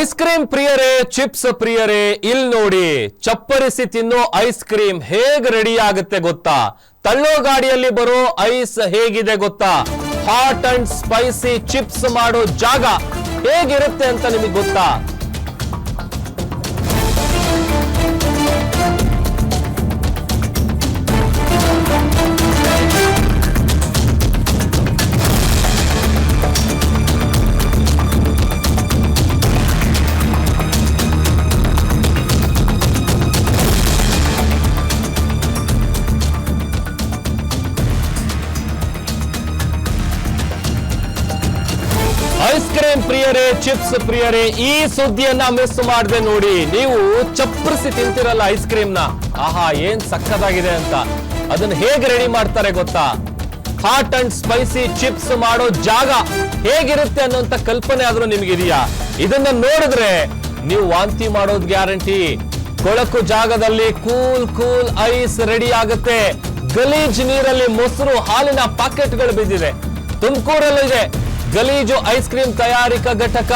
Ice cream ಪ್ರಿಯರೇ, chips ಪ್ರಿಯರೇ, ಇಲ್ಲಿ ನೋಡಿ ಚಪ್ಪರಿಸಿ ತಿನ್ನೋ ಐಸ್ ಕ್ರೀಮ್ ಹೇಗೆ ರೆಡಿ ಆಗುತ್ತೆ ಗೊತ್ತಾ? ತಳ್ಳೋ ಗಾಡಿಯಲ್ಲಿ ಬರೋ ಐಸ್ ಹೇಗಿದೆ ಗೊತ್ತಾ? ಹಾಟ್ ಅಂಡ್ ಸ್ಪೈಸಿ ಚಿಪ್ಸ್ ಮಾಡೋ ಜಾಗ ಹೇಗಿರುತ್ತೆ ಅಂತ ನಿಮಗೆ ಗೊತ್ತಾ? ಐಸ್ ಕ್ರೀಮ್ ಪ್ರಿಯರೇ, ಚಿಪ್ಸ್ ಪ್ರಿಯರೇ, ಈ ಸುದ್ದಿಯನ್ನ ಮಿಸ್ ಮಾಡದೆ ನೋಡಿ. ನೀವು ಚಪ್ಪರಿಸಿ ತಿಂತಿರಲ್ಲ ಐಸ್ ಕ್ರೀಮ್ ನ, ಆಹಾ ಏನ್ ಸಕ್ಕತ್ತಾಗಿದೆ ಅಂತ. ಅದನ್ನ ಹೇಗೆ ರೆಡಿ ಮಾಡ್ತಾರೆ ಗೊತ್ತಾ? ಹಾಟ್ ಅಂಡ್ ಸ್ಪೈಸಿ ಚಿಪ್ಸ್ ಮಾಡೋ ಜಾಗ ಹೇಗಿರುತ್ತೆ ಅನ್ನೋಂತ ಕಲ್ಪನೆ ಆದ್ರೂ ನಿಮ್ಗಿದೆಯಾ? ಇದನ್ನ ನೋಡಿದ್ರೆ ನೀವು ವಾಂತಿ ಮಾಡೋದ್ ಗ್ಯಾರಂಟಿ. ಕೊಳಕು ಜಾಗದಲ್ಲಿ ಕೂಲ್ ಕೂಲ್ ಐಸ್ ರೆಡಿ ಆಗುತ್ತೆ. ಗಲೀಜ್ ನೀರಲ್ಲಿ ಮೊಸರು, ಹಾಲಿನ ಪ್ಯಾಕೆಟ್ಗಳು ಬಿದ್ದಿದೆ. ತುಮಕೂರಲ್ಲಿದೆ ಗಲೀಜು ಐಸ್ ಕ್ರೀಮ್ ತಯಾರಿಕಾ ಘಟಕ.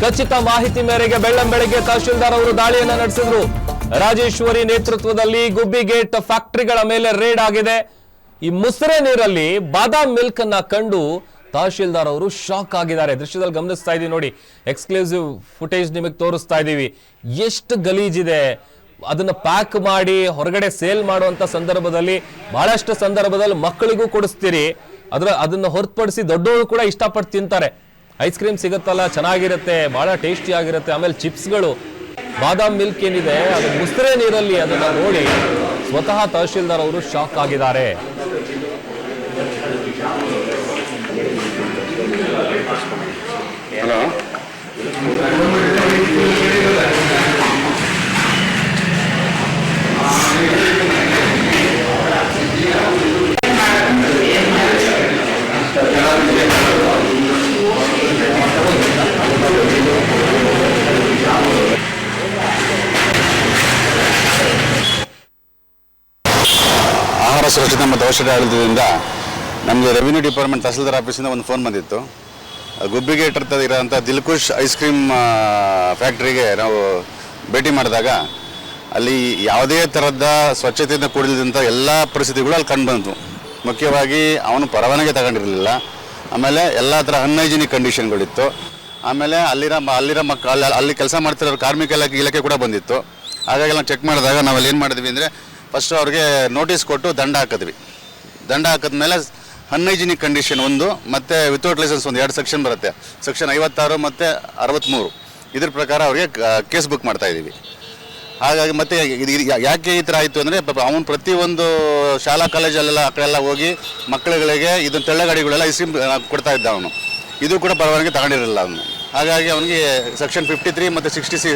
ಖಚಿತ ಮಾಹಿತಿ ಮೇರೆಗೆ ಬೆಳ್ಳಂಬೆಳಗ್ಗೆ ತಹಶೀಲ್ದಾರ್ ಅವರು ದಾಳಿಯನ್ನ ನಡೆಸಿದ್ರು. ರಾಜೇಶ್ವರಿ ನೇತೃತ್ವದಲ್ಲಿ ಗುಬ್ಬಿಗೇಟ್ ಫ್ಯಾಕ್ಟರಿಗಳ ಮೇಲೆ ರೇಡ್ ಆಗಿದೆ. ಈ ಮುಸ್ರೆ ನೀರಲ್ಲಿ ಬಾದಾಮ್ ಮಿಲ್ಕ್ ಅನ್ನ ಕಂಡು ತಹಶೀಲ್ದಾರ್ ಅವರು ಶಾಕ್ ಆಗಿದ್ದಾರೆ. ದೃಶ್ಯದಲ್ಲಿ ಗಮನಿಸ್ತಾ ಇದೀವಿ ನೋಡಿ, ಎಕ್ಸ್ಕ್ಲೂಸಿವ್ ಫುಟೇಜ್ ನಿಮಗೆ ತೋರಿಸ್ತಾ ಇದೀವಿ. ಎಷ್ಟು ಗಲೀಜಿದೆ. ಅದನ್ನ ಪ್ಯಾಕ್ ಮಾಡಿ ಹೊರಗಡೆ ಸೇಲ್ ಮಾಡುವಂತ ಸಂದರ್ಭದಲ್ಲಿ ಬಹಳಷ್ಟು ಸಂದರ್ಭದಲ್ಲಿ ಮಕ್ಕಳಿಗೂ ಕೊಡಿಸ್ತೀರಿ. ಅದನ್ನ ಹೊರತುಪಡಿಸಿ ದೊಡ್ಡವರು ಕೂಡ ಇಷ್ಟಪಟ್ಟು ತಿಂತಾರೆ. ಐಸ್ ಕ್ರೀಮ್ ಸಿಗುತ್ತಲ್ಲ, ಚೆನ್ನಾಗಿರುತ್ತೆ, ಬಹಳ ಟೇಸ್ಟಿ ಆಗಿರುತ್ತೆ. ಆಮೇಲೆ ಚಿಪ್ಸ್ಗಳು, ಬಾದಾಮ್ ಮಿಲ್ಕ್ ಏನಿದೆ ಅದು ಮುಸ್ರೆ ನೀರಲ್ಲಿ, ಅದನ್ನ ನೋಡಿ ಸ್ವತಃ ತಹಶೀಲ್ದಾರ್ ಅವರು ಶಾಕ್ ಆಗಿದ್ದಾರೆ. ಆಹಾರ ಸುರಕ್ಷತೆ ಮತ್ತು ಔಷಧ ಆಡಳಿತದಿಂದ ನಮಗೆ ರೆವಿನ್ಯೂ ಡಿಪಾರ್ಟ್ಮೆಂಟ್ ತಹಸೀಲ್ದಾರ್ ಆಫೀಸಿಂದ ಒಂದು ಫೋನ್ ಬಂದಿತ್ತು. ಗುಬ್ಬಿಗೇಟ್ ಹತ್ರ ಇರೋಂಥ ದಿಲ್ಖುಷ್ ಐಸ್ ಕ್ರೀಮ್ ಫ್ಯಾಕ್ಟ್ರಿಗೆ ನಾವು ಭೇಟಿ ಮಾಡಿದಾಗ ಅಲ್ಲಿ ಯಾವುದೇ ಥರದ ಸ್ವಚ್ಛತೆಯಿಂದ ಕೂಡಿದಂಥ ಎಲ್ಲ ಪರಿಸ್ಥಿತಿಗಳು ಅಲ್ಲಿ ಕಂಡು ಬಂತು. ಮುಖ್ಯವಾಗಿ ಅವನು ಪರವಾನಗಿ ತಗೊಂಡಿರಲಿಲ್ಲ. ಆಮೇಲೆ ಎಲ್ಲ ಥರ ಅನ್ಹೈಜಿನಿಕ್ ಕಂಡೀಷನ್ಗಳಿತ್ತು. ಆಮೇಲೆ ಅಲ್ಲಿ ಕೆಲಸ ಮಾಡ್ತಿರೋ ಕಾರ್ಮಿಕ ಇಲಾಖೆ ಕೂಡ ಬಂದಿತ್ತು. ಹಾಗಾಗಿ ನಾವು ಚೆಕ್ ಮಾಡಿದಾಗ ನಾವು ಅಲ್ಲಿ ಏನು ಮಾಡಿದ್ವಿ ಅಂದರೆ, ಫಸ್ಟು ಅವ್ರಿಗೆ ನೋಟಿಸ್ ಕೊಟ್ಟು ದಂಡ ಹಾಕಿದ್ವಿ. ದಂಡ ಹಾಕಿದ್ಮೇಲೆ ಅನ್ಹೈಜಿನಿಕ್ ಕಂಡೀಷನ್ ಒಂದು, ಮತ್ತು ವಿತೌಟ್ ಲೈಸೆನ್ಸ್ ಒಂದು 2 ಸೆಕ್ಷನ್ ಬರುತ್ತೆ. ಸೆಕ್ಷನ್ 56 ಮತ್ತು 63 ಇದ್ರ ಪ್ರಕಾರ ಅವ್ರಿಗೆ ಕೇಸ್ ಬುಕ್ ಮಾಡ್ತಾಯಿದ್ದೀವಿ. ಹಾಗಾಗಿ ಮತ್ತೆ ಯಾಕೆ ಈ ಥರ ಆಯಿತು ಅಂದರೆ, ಅವನು ಪ್ರತಿಯೊಂದು ಶಾಲಾ ಕಾಲೇಜಲ್ಲೆಲ್ಲ ಆ ಕಡೆಲ್ಲ ಹೋಗಿ ಮಕ್ಕಳುಗಳಿಗೆ ಇದನ್ನು ತೆಳ್ಳಗಾಡಿಗಳೆಲ್ಲ ಐಸ್ ಕ್ರೀಮ್ ಕೊಡ್ತಾ ಇದ್ದ ಅವನು. ಇದು ಕೂಡ ಪರವಾನಗಿ ತಗೊಂಡಿರಲಿಲ್ಲ ಅವನು. ಹಾಗಾಗಿ ಅವನಿಗೆ ಸೆಕ್ಷನ್ 53 ಮತ್ತು 56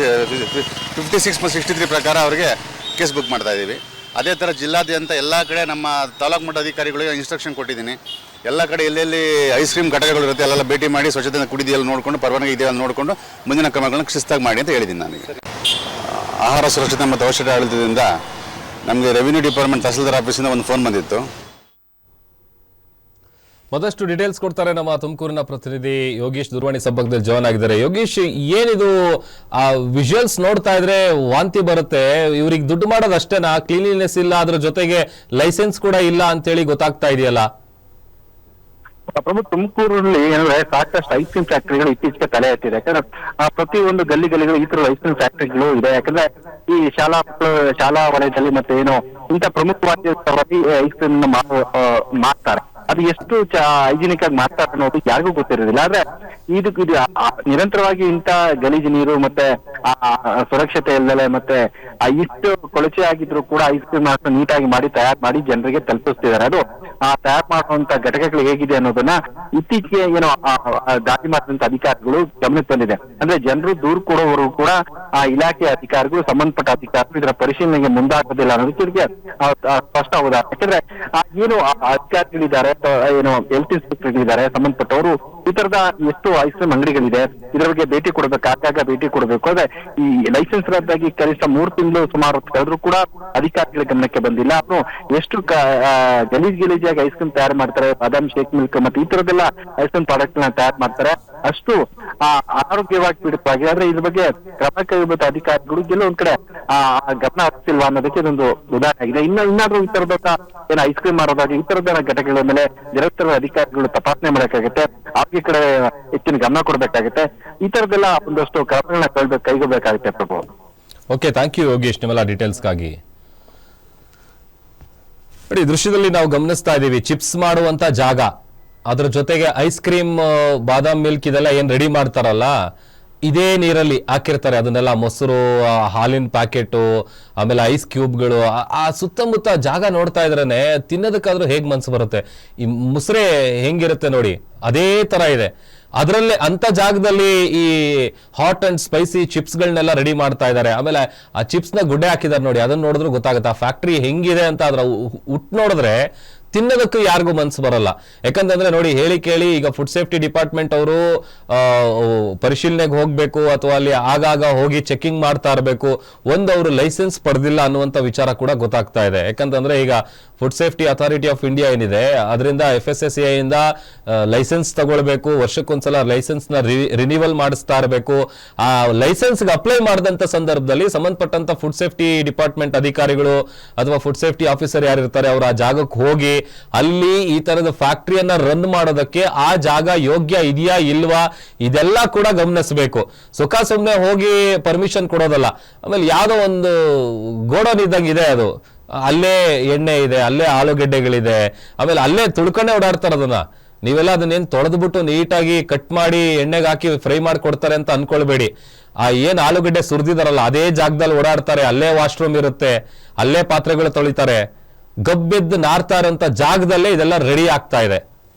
ಮತ್ತು 63 ಪ್ರಕಾರ ಅವರಿಗೆ ಕೇಸ್ ಬುಕ್ ಮಾಡ್ತಾಯಿದ್ದೀವಿ. ಅದೇ ಥರ ಜಿಲ್ಲಾದ್ಯಂತ ಎಲ್ಲ ಕಡೆ ನಮ್ಮ ತಾಲೂಕು ಮಟ್ಟ ಅಧಿಕಾರಿಗಳಿಗೆ ಇನ್ಸ್ಟ್ರಕ್ಷನ್ ಕೊಟ್ಟಿದ್ದೀನಿ. ಎಲ್ಲ ಕಡೆ ಎಲ್ಲೆಲ್ಲಿ ಐಸ್ ಕ್ರೀಮ್ ಘಟಕಗಳು ಇರುತ್ತೆ ಅಲ್ಲೆಲ್ಲ ಭೇಟಿ ಮಾಡಿ ಸ್ವಚ್ಛತೆ ಕುಡಿದೆಯಲ್ಲಿ ನೋಡಿಕೊಂಡು, ಪರವಾನಗಿ ಇದೆಯಲ್ಲ ನೋಡಿಕೊಂಡು ಮುಂದಿನ ಕ್ರಮಗಳನ್ನು ಶಿಸ್ತಾಗಿ ಮಾಡಿ ಅಂತ ಹೇಳಿದ್ದೀನಿ ನನಗೆ. ಆಹಾರ ಸುರಕ್ಷತೆ ಮತ್ತು ಔಷಧ ಆಡಳಿತದಿಂದ ನಮಗೆ ರೆವಿನ್ಯೂ ಡಿಪಾರ್ಟ್ಮೆಂಟ್ ತಹಸೀಲ್ದಾರ್ ಆಫೀಸಿಂದ ಒಂದು ಫೋನ್ ಬಂದಿತ್ತು. ಮತ್ತಷ್ಟು ಡೀಟೇಲ್ಸ್ ಕೊಡ್ತಾರೆ ನಮ್ಮ ತುಮಕೂರಿನ ಪ್ರತಿನಿಧಿ ಯೋಗೀಶ್. ದೂರವಾಣಿ ಸಂಪರ್ಕದಲ್ಲಿ ಜಾಯ್ನ್ ಆಗಿದ್ದಾರೆ. ಯೋಗೀಶ್, ಏನಿದು ವಿಜುವಲ್ಸ್ ನೋಡ್ತಾ ಇದ್ರೆ ವಾಂತಿ ಬರುತ್ತೆ. ಇವ್ರಿಗೆ ದುಡ್ಡು ಮಾಡೋದು ಅಷ್ಟೇನಾ? ಕ್ಲೀನ್ಲಿನೆಸ್ ಇಲ್ಲ, ಅದ್ರ ಜೊತೆಗೆ ಲೈಸೆನ್ಸ್ ಕೂಡ ಇಲ್ಲ ಅಂತೇಳಿ ಗೊತ್ತಾಗ್ತಾ ಇದೆಯಲ್ಲ. ಪ್ರಮುಖ ತುಮಕೂರಲ್ಲಿ ಏನಂದ್ರೆ ಸಾಕಷ್ಟು ಐಸ್ ಕ್ರೀಮ್ ಫ್ಯಾಕ್ಟರಿಗಳು ಇತ್ತೀಚೆಗೆ ತಲೆ ಎತ್ತಿದೆ. ಯಾಕಂದ್ರೆ ಪ್ರತಿಯೊಂದು ಗಲ್ಲಿಗಳು ಈ ತರ ಐಸ್ ಕ್ರೀಮ್ ಫ್ಯಾಕ್ಟರಿಗಳು ಇದೆ. ಯಾಕಂದ್ರೆ ಈ ಶಾಲಾ ವಲಯದಲ್ಲಿ ಮತ್ತೆ ಏನು ಇಂಥ ಪ್ರಮುಖವಾಗಿ ಐಸ್ ಕ್ರೀಮ್ ಮಾಡ್ತಾರೆ. ಅದು ಎಷ್ಟು ಹೈಜಿನಿಕ್ ಆಗಿ ಮಾಡ್ತಾರೆ ಅನ್ನೋದು ಯಾರಿಗೂ ಗೊತ್ತಿರೋದಿಲ್ಲ. ಆದ್ರೆ ಇದು ನಿರಂತರವಾಗಿ ಇಂಥ ಗಲೀಜು ನೀರು ಮತ್ತೆ ಸುರಕ್ಷತೆ ಇಲ್ಲದೆ ಮತ್ತೆ ಇಷ್ಟು ಕೊಳಚೆ ಆಗಿದ್ರು ಕೂಡ ಐಸ್ ಕ್ರೀಮ್ ನೀಟಾಗಿ ತಯಾರು ಮಾಡಿ ಜನರಿಗೆ ತಲುಪಿಸ್ತಿದ್ದಾರೆ. ಅದು ತಯಾರು ಮಾಡುವಂತ ಘಟಕಗಳು ಹೇಗಿದೆ ಅನ್ನೋದನ್ನ ಇತ್ತೀಚೆಗೆ ಏನೋ ದಾಳಿ ಮಾಡಿದಂತ ಅಧಿಕಾರಿಗಳು ಗಮನಕ್ಕೆ ಬಂದಿದೆ. ಅಂದ್ರೆ ಜನರು ದೂರು ಕೊಡೋವರು ಕೂಡ ಆ ಇಲಾಖೆ ಅಧಿಕಾರಿಗಳು, ಸಂಬಂಧಪಟ್ಟ ಅಧಿಕಾರಿಗಳು ಇದರ ಪರಿಶೀಲನೆಗೆ ಮುಂದಾಗೋದಿಲ್ಲ ಅನ್ನೋದಕ್ಕೆ ಸ್ಪಷ್ಟ ಉದಾಹರಣೆ. ಯಾಕಂದ್ರೆ ಏನು ಅಧಿಕಾರಿಗಳಿದ್ದಾರೆ, ಏನು ಹೆಲ್ತ್ ಇನ್ಸ್ಪೆಕ್ಟರ್ ಇದ್ದಾರೆ, ಸಂಬಂಧಪಟ್ಟವರು ಈ ತರದ ಎಷ್ಟು ಐಸ್ ಕ್ರೀಮ್ ಅಂಗಡಿಗಳಿದೆ, ಇದ್ರ ಬಗ್ಗೆ ಭೇಟಿ ಕೊಡಬೇಕು, ಆಗಾಗ ಭೇಟಿ ಕೊಡಬೇಕು. ಆದ್ರೆ ಈ ಲೈಸೆನ್ಸ್ ರದ್ದಾಗಿ ಕನಿಷ್ಠ 3 ತಿಂಗಳು ಸುಮಾರು ಕಳೆದ್ರು ಕೂಡ ಅಧಿಕಾರಿಗಳ ಗಮನಕ್ಕೆ ಬಂದಿಲ್ಲ. ಅವ್ರು ಎಷ್ಟು ಗಲೀಜಾಗಿ ಐಸ್ ಕ್ರೀಮ್ ತಯಾರು ಮಾಡ್ತಾರೆ, ಬಾದಾಮ್ ಶೇಕ್ ಮಿಲ್ಕ್ ಮತ್ತೆ ಈ ತರದೆಲ್ಲ ಐಸ್ ಕ್ರೀಮ್ ಪ್ರಾಡಕ್ಟ್ ನ ತಯಾರು ಮಾಡ್ತಾರೆ, ಅಷ್ಟು ಆರೋಗ್ಯವಾಗಿ ಪೀಡಿತವಾಗಿದೆ. ಆದ್ರೆ ಇದ್ರ ಬಗ್ಗೆ ಕ್ರಮ ಕೈಗೊಳ್ಳುವ ಅಧಿಕಾರಿಗಳು ಕೆಲವೊಂದ್ ಕಡೆ ಗಮನ ಹರಿಸಿಲ್ವಾ ಅನ್ನೋದಕ್ಕೆ ಇದೊಂದು ಉದಾಹರಣೆ ಆಗಿದೆ. ಇನ್ನಾದ್ರೂ ಈ ತರದ ಏನು ಐಸ್ ಕ್ರೀಮ್ ಮಾಡೋದಾಗಿ ಈ ತರದ ಘಟಕಗಳ ಮೇಲೆ ನಿರಂತರ ಅಧಿಕಾರಿಗಳು ತಪಾಸಣೆ ಮಾಡಬೇಕಾಗುತ್ತೆ, ಆರೋಗ್ಯ ಕಡೆ ಹೆಚ್ಚಿನ ಗಮನ ಕೊಡ್ಬೇಕಾಗುತ್ತೆ. ಈ ತರದೆಲ್ಲ ಒಂದಷ್ಟು ಕ್ರಮಗಳನ್ನ ಕೈಗೊಳ್ಬೇಕಾಗುತ್ತೆ ಪ್ರಭು. ಓಕೆ, ಥ್ಯಾಂಕ್ ಯು ಯೋಗೇಶ್ ನಿಮ್ಮೆಲ್ಲ ಡೀಟೇಲ್ಸ್ಗಾಗಿ. ನೋಡಿ, ದೃಶ್ಯದಲ್ಲಿ ನಾವು ಗಮನಿಸ್ತಾ ಇದ್ದೀವಿ ಚಿಪ್ಸ್ ಮಾಡುವಂತ ಜಾಗ, ಅದ್ರ ಜೊತೆಗೆ ಐಸ್ ಕ್ರೀಮ್, ಬಾದಾಮ್ ಮಿಲ್ಕ್ ಇದೆಲ್ಲ ಏನ್ ರೆಡಿ ಮಾಡ್ತಾರಲ್ಲ ಇದೇ ನೀರಲ್ಲಿ ಹಾಕಿರ್ತಾರೆ. ಅದನ್ನೆಲ್ಲ ಮೊಸರು, ಹಾಲಿನ ಪ್ಯಾಕೆಟು, ಆಮೇಲೆ ಐಸ್ ಕ್ಯೂಬ್ಗಳು, ಆ ಸುತ್ತಮುತ್ತ ಜಾಗ ನೋಡ್ತಾ ಇದ್ರೇನೆ ತಿನ್ನೋದಕ್ಕಾದ್ರೂ ಹೇಗ್ ಮನ್ಸು ಬರುತ್ತೆ. ಈ ಮುಸ್ರೆ ಹೆಂಗಿರುತ್ತೆ ನೋಡಿ, ಅದೇ ತರ ಇದೆ. ಅದರಲ್ಲೇ ಅಂತ ಜಾಗದಲ್ಲಿ ಈ ಹಾಟ್ ಅಂಡ್ ಸ್ಪೈಸಿ ಚಿಪ್ಸ್ಗಳನ್ನೆಲ್ಲ ರೆಡಿ ಮಾಡ್ತಾ ಇದ್ದಾರೆ. ಆಮೇಲೆ ಆ ಚಿಪ್ಸ್ ನ ಗುಡ್ಡೆ ಹಾಕಿದಾರೆ ನೋಡಿ, ಅದನ್ನ ನೋಡಿದ್ರು ಗೊತ್ತಾಗುತ್ತೆ ಆ ಫ್ಯಾಕ್ಟ್ರಿ ಹೆಂಗಿದೆ ಅಂತ. ಅದ್ರ ಉಟ್ ನೋಡಿದ್ರೆ ತಿನ್ನೋದಕ್ಕೂ ಯಾರಿಗೂ ಮನ್ಸು ಬರಲ್ಲ. ಯಾಕಂತಂದ್ರೆ ನೋಡಿ, ಹೇಳಿ ಕೇಳಿ ಈಗ ಫುಡ್ ಸೇಫ್ಟಿ ಡಿಪಾರ್ಟ್ಮೆಂಟ್ ಅವರು ಪರಿಶೀಲನೆಗೆ ಹೋಗ್ಬೇಕು ಅಥವಾ ಅಲ್ಲಿ ಆಗಾಗ ಹೋಗಿ ಚೆಕಿಂಗ್ ಮಾಡ್ತಾ ಇರಬೇಕು. ಅವರು ಲೈಸೆನ್ಸ್ ಪಡೆದಿಲ್ಲ ಅನ್ನುವಂಥ ವಿಚಾರ ಕೂಡ ಗೊತ್ತಾಗ್ತಾ ಇದೆ. ಯಾಕಂತಂದ್ರೆ ಈಗ food safety authority of India ಏನಿದೆ ಅದರಿಂದ FSSAI ಇಂದ ಲೈಸೆನ್ಸ್ ತಗೊಳ್ಬೇಕು, ವರ್ಷಕ್ಕೊಂದ್ಸಲ ಲೈಸೆನ್ಸ್ ನ ರಿನಿವಲ್ ಮಾಡಿಸ್ತಾ ಇರಬೇಕು. ಆ ಲೈಸೆನ್ಸ್ ಅಪ್ಲೈ ಮಾಡಿದಂತ ಸಂದರ್ಭದಲ್ಲಿ ಸಂಬಂಧಪಟ್ಟಂತ ಫುಡ್ ಸೇಫ್ಟಿ ಡಿಪಾರ್ಟ್ಮೆಂಟ್ ಅಧಿಕಾರಿಗಳು ಅಥವಾ ಫುಡ್ ಸೇಫ್ಟಿ ಆಫೀಸರ್ ಯಾರಿರ್ತಾರೆ ಅವರು ಆ ಜಾಗಕ್ಕೆ ಹೋಗಿ ಅಲ್ಲಿ ಈ ತರದ ಫ್ಯಾಕ್ಟರಿಯನ್ನ ರನ್ ಮಾಡೋದಕ್ಕೆ ಆ ಜಾಗ ಯೋಗ್ಯ ಇದೆಯಾ ಇಲ್ವಾ ಇದೆಲ್ಲ ಕೂಡ ಗಮನಿಸಬೇಕು. ಸುಖ ಸುಮ್ಮನೆ ಹೋಗಿ ಪರ್ಮಿಷನ್ ಕೊಡೋದಲ್ಲ. ಆಮೇಲೆ ಯಾವ್ದೋ ಒಂದು ಗೋಡೌನ್ ಇದ್ದಂಗೆ ಇದೆ, ಅದು ಅಲ್ಲೇ ಎಣ್ಣೆ ಇದೆ, ಅಲ್ಲೇ ಆಲೂಗೆಡ್ಡೆಗಳಿದೆ, ಆಮೇಲೆ ಅಲ್ಲೇ ತುಳ್ಕೊಂಡೆ ಓಡಾಡ್ತಾರೆ ಅದನ್ನ. ನೀವೆಲ್ಲ ಅದನ್ನೇನು ತೊಳೆದ್ಬಿಟ್ಟು ನೀಟಾಗಿ ಕಟ್ ಮಾಡಿ ಎಣ್ಣೆಗೆ ಹಾಕಿ ಫ್ರೈ ಮಾಡಿ ಕೊಡ್ತಾರೆ ಅಂತ ಅನ್ಕೊಳ್ಬೇಡಿ. ಆ ಏನ್ ಆಲೂಗಡ್ಡೆ ಸುರಿದಿದಾರಲ್ಲ ಅದೇ ಜಾಗದಲ್ಲಿ ಓಡಾಡ್ತಾರೆ, ಅಲ್ಲೇ ವಾಶ್ರೂಮ್ ಇರುತ್ತೆ, ಅಲ್ಲೇ ಪಾತ್ರೆಗಳು ತೊಳಿತಾರೆ. ಗಬ್ಬೆದ್ದು ನಾರ್ತಾ ಇರೋಂಥ ಜಾಗದಲ್ಲೇ ಇದೆಲ್ಲ ರೆಡಿ ಆಗ್ತಾ ಇದೆ.